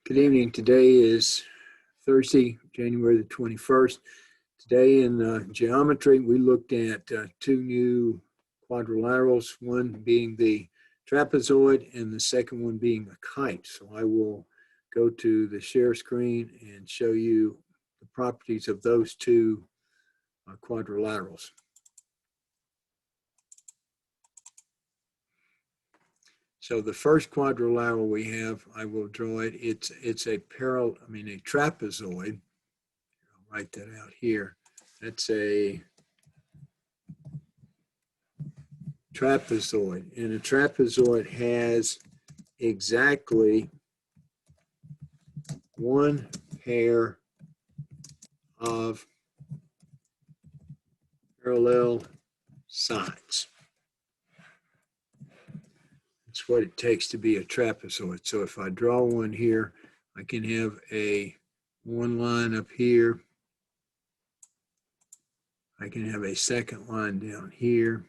Good evening. Today is Thursday, January the 21st. Today in geometry, we looked at two new quadrilaterals, one being the trapezoid and the second one being the kite. So I will go to the share screen and show you the properties of those two quadrilaterals. So the first quadrilateral we have, I will draw it. It's a trapezoid. I'll write that out here. That's a trapezoid, and a trapezoid has exactly one pair of parallel sides. It's what it takes to be a trapezoid. So if I draw one here, I can have one line up here. I can have a second line down here,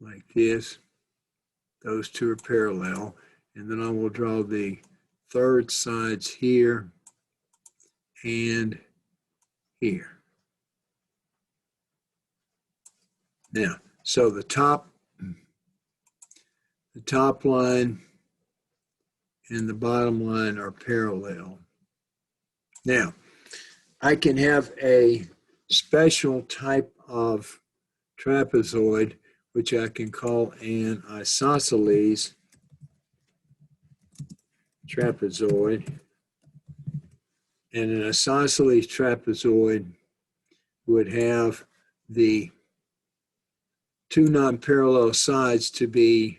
like this. Those two are parallel. And then I will draw the third sides here and here. Now, so the top line and the bottom line are parallel. Now, I can have a special type of trapezoid, which I can call an isosceles trapezoid. And an isosceles trapezoid would have the two non-parallel sides to be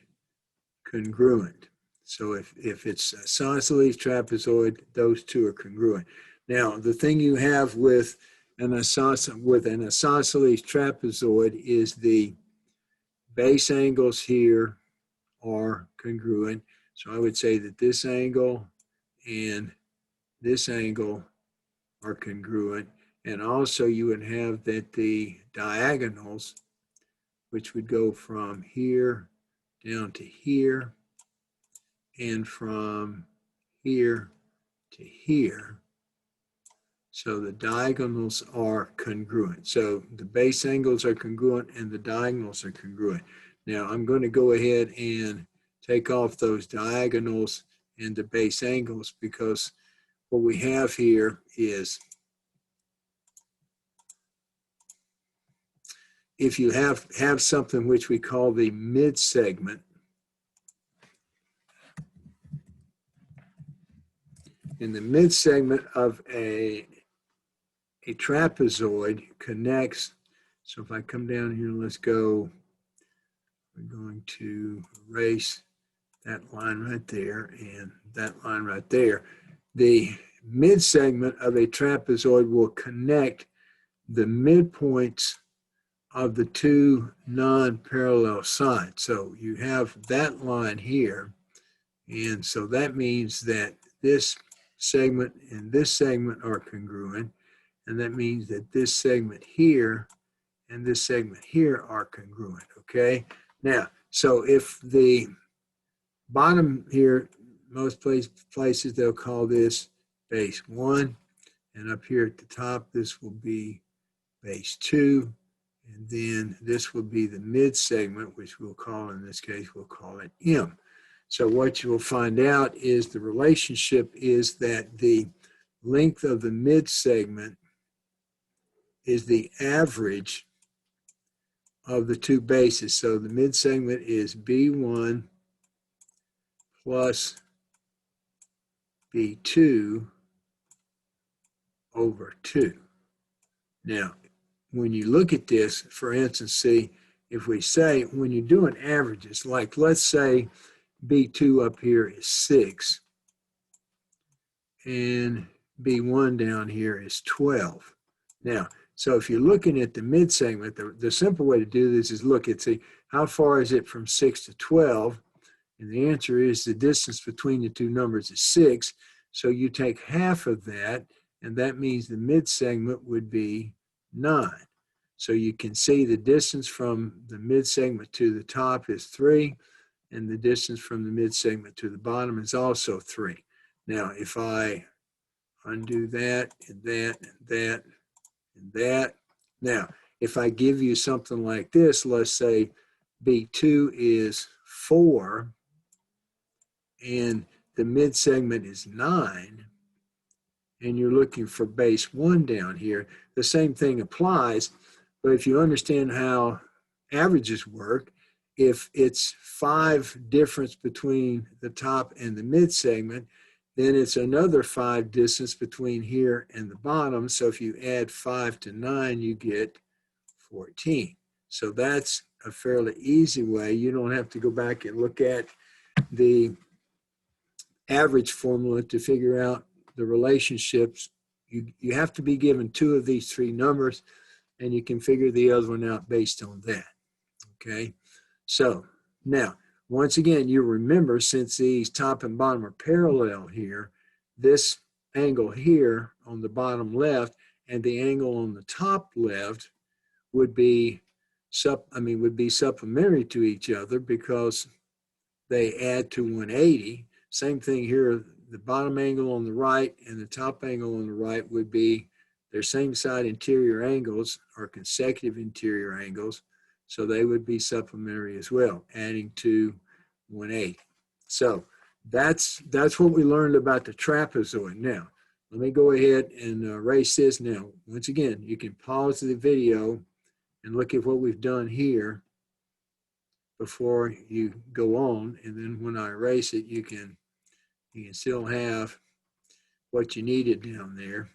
congruent. So if it's a isosceles trapezoid, those two are congruent. Now, the thing you have with an isosceles trapezoid is the base angles here are congruent. So I would say that this angle and this angle are congruent. And also you would have that the diagonals, which would go from here down to here and from here to here. So the diagonals are congruent. So the base angles are congruent and the diagonals are congruent. Now I'm going to go ahead and take off those diagonals and the base angles, because what we have here is, if you have something which we call the mid-segment, and the mid-segment of a trapezoid connects. So if I come down here, we're going to erase that line right there and that line right there. The mid-segment of a trapezoid will connect the midpoints of the two non-parallel sides. So you have that line here, and so that means that this segment and this segment are congruent, and that means that this segment here and this segment here are congruent, okay? Now, so if the bottom here, most places they'll call this base 1, and up here at the top, this will be base 2, and then this will be the mid segment, which we'll call, in this case, we'll call it M. So what you will find out is the relationship is that the length of the mid segment is the average of the two bases. So the mid segment is B1 plus B2 over 2. Now, when you look at this, for instance, see, if we say, when you're doing averages, like let's say B2 up here is 6 and B1 down here is 12. Now, so if you're looking at the mid segment, the simple way to do this is look at, see, how far is it from 6 to 12? And the answer is the distance between the two numbers is 6. So you take half of that, and that means the mid segment would be 9. So you can see the distance from the mid segment to the top is 3, and the distance from the mid segment to the bottom is also 3. Now, if I undo that and that and that and that. Now, if I give you something like this, let's say B2 is 4 and the mid segment is 9, and you're looking for base 1 down here, the same thing applies. But if you understand how averages work, if it's 5 difference between the top and the mid segment, then it's another 5 distance between here and the bottom. So if you add 5 to 9, you get 14. So that's a fairly easy way. You don't have to go back and look at the average formula to figure out the relationships. You have to be given 2 of these 3 numbers, and you can figure the other one out based on that. Okay, so now, once again, you remember, since these top and bottom are parallel here, this angle here on the bottom left and the angle on the top left would be supplementary to each other because they add to 180. Same thing here, the bottom angle on the right and the top angle on the right would be their same side interior angles or consecutive interior angles. So they would be supplementary as well, adding to 180. So that's what we learned about the trapezoid. Now, let me go ahead and erase this. Now, once again, you can pause the video and look at what we've done here before you go on. And then when I erase it, you can still have what you needed down there.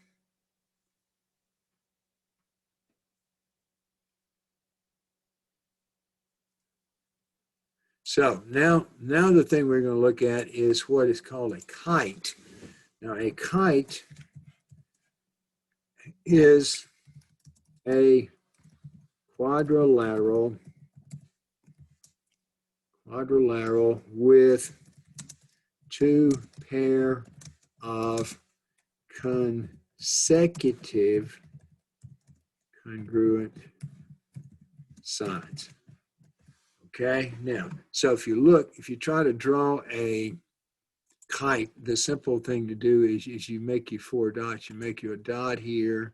So now the thing we're going to look at is what is called a kite. Now, a kite is a quadrilateral with 2 pair of consecutive congruent sides. Okay, now, so if you try to draw a kite, the simple thing to do is you make you 4 dots. You make you a dot here,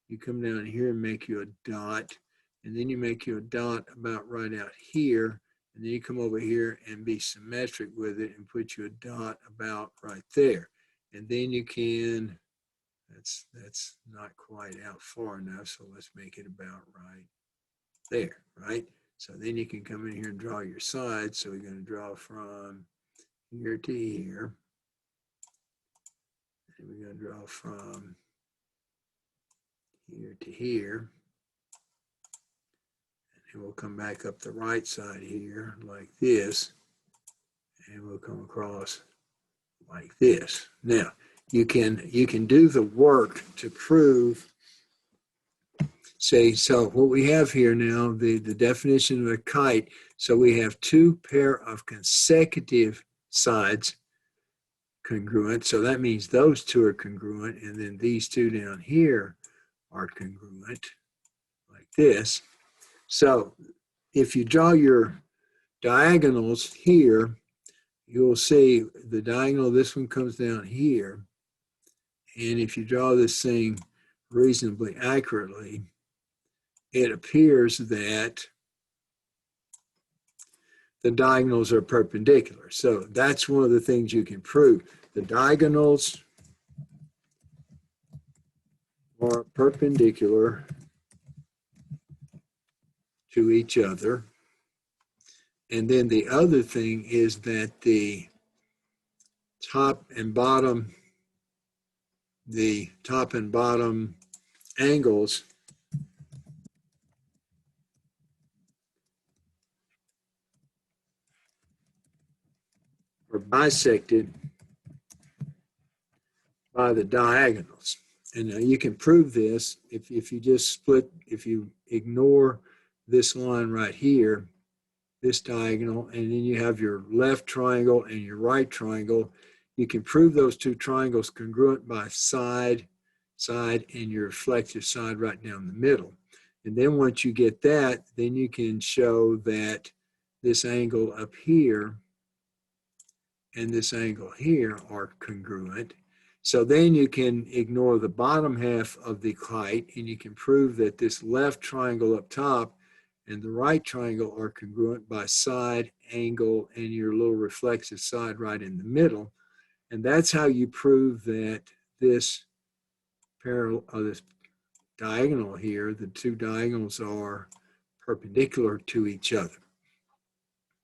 you come down here and make you a dot, and then you make you a dot about right out here, and then you come over here and be symmetric with it and put you a dot about right there. And then you can, that's not quite out far enough, so let's make it about right there, right? So then you can come in here and draw your sides. So we're going to draw from here to here. And we're going to draw from here to here. And we'll come back up the right side here like this. And we'll come across like this. Now, you can do the work to prove, say, so what we have here now, the definition of a kite, so we have 2 pair of consecutive sides congruent, so that means those 2 are congruent, and then these 2 down here are congruent, like this. So if you draw your diagonals here, you'll see the diagonal, this one comes down here, and if you draw this thing reasonably accurately, it appears that the diagonals are perpendicular. So that's one of the things you can prove. The diagonals are perpendicular to each other. And then the other thing is that the top and bottom angles are bisected by the diagonals. And now you can prove this if you just if you ignore this line right here, this diagonal, and then you have your left triangle and your right triangle. You can prove those 2 triangles congruent by side, and your reflective side right down the middle. And then once you get that, then you can show that this angle up here and this angle here are congruent. So then you can ignore the bottom half of the kite, and you can prove that this left triangle up top and the right triangle are congruent by side, angle, and your little reflexive side right in the middle. And that's how you prove that this parallel, this diagonal here, the two diagonals are perpendicular to each other.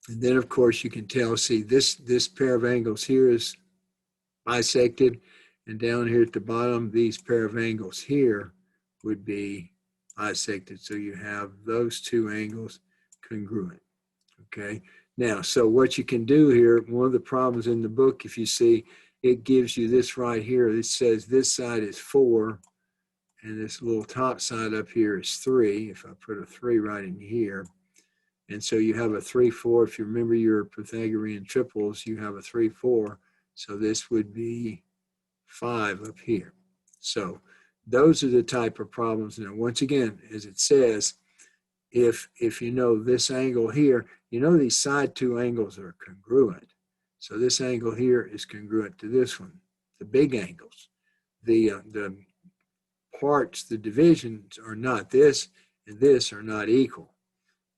And then, of course, you can tell, see, this pair of angles here is bisected, and down here at the bottom, these pair of angles here would be bisected. So you have those two angles congruent, okay? Now, so what you can do here, one of the problems in the book, if you see, it gives you this right here. It says this side is 4, and this little top side up here is 3. If I put a 3 right in here, and so you have a 3, 4. If you remember your Pythagorean triples, you have a 3, 4. So this would be 5 up here. So those are the type of problems. Now, once again, as it says, if you know this angle here, you know these side two angles are congruent. So this angle here is congruent to this one, the big angles. The parts, the divisions are not. This and this are not equal,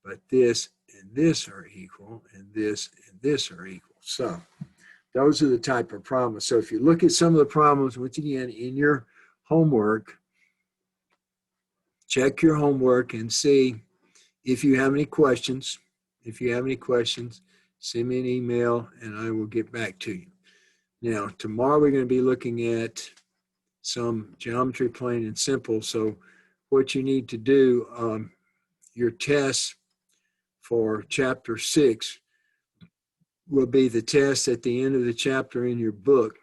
but this and this are equal, and this are equal. So those are the type of problems. So if you look at some of the problems, once again, in your homework, check your homework and see if you have any questions. If you have any questions, send me an email and I will get back to you. Now, tomorrow we're going to be looking at some geometry, plain and simple. So what you need to do, your tests for chapter 6 will be the test at the end of the chapter in your book.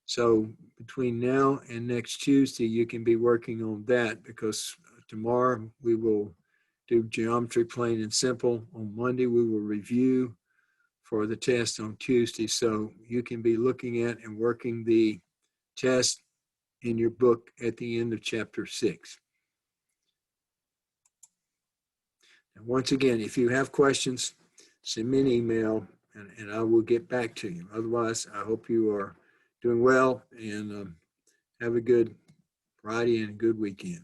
So between now and next Tuesday, you can be working on that, because tomorrow we will do geometry, plain and simple. On Monday, we will review for the test on Tuesday. So you can be looking at and working the test in your book at the end of chapter 6. And once again, if you have questions, send me an email and I will get back to you. Otherwise, I hope you are doing well, and have a good Friday and a good weekend.